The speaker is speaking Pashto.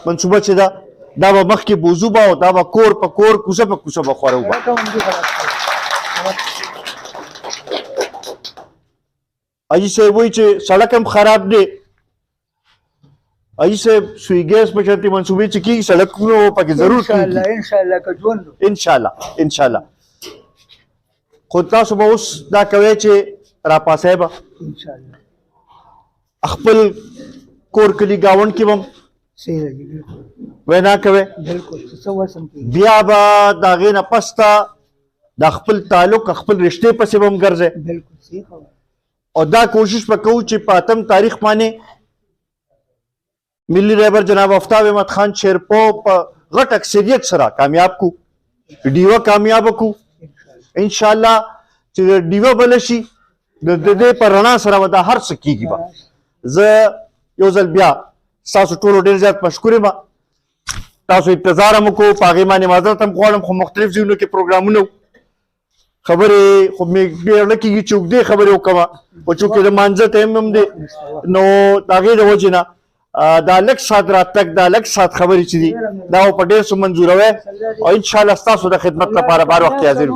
منصوبه چې دا به مخکې بوزو به او دا به کور په کور کوڅه په کوڅه به خوره وبه حاجي صاحب وایي چې سړک هم خراب دی حاجي صاحب سوی ګیس په شرطي منصوبې چې کېږي سړکونه پکې ضرور کېږي انشاءالله که ژوند انشاءالله خو تاسو به اوس دا کوئ چې راپاڅئ به انشاءالله خپل کور کلي ګاونډ کې به هم صحیح راځي وینا کوئ بالکل څه وسم کېږي بیا به د هغې نه پس ته د خپل تعلق خپل رشتې پسې به هم ګرځئ بالکل صحیح خبره او دا کوشش به کوو چې په 8 تاریخ باندې ملي رهبر جناب آفتاب احمد خان شیرپو په غټ اکثریت سره کامیاب کو ډیوه کامیاب کو انشاءالله چې ډیوه بل شي د دې پر رڼا سره به دا هر څه کېږي به زه یو ځل بیا ستاسو ټولو ډېر زیات مشکور یم تاسو انتظار هم وکړو په هغې باندې معذرت هم غواړم خو مختلف ځایونو کې پروګرامونه خبرې خو مې ډېر نه کېږي چې اوږدې خبرې وکړم خو چونکې د مانځه ټایم هم دی نو د هغې د وجې نه دا لږ ساعت راتګ دا لږ ساعت خبرې چې دي دا په ډېر څه منظوروئ او انشاءالله ستاسو د خدمت لپاره بار وخت حاضر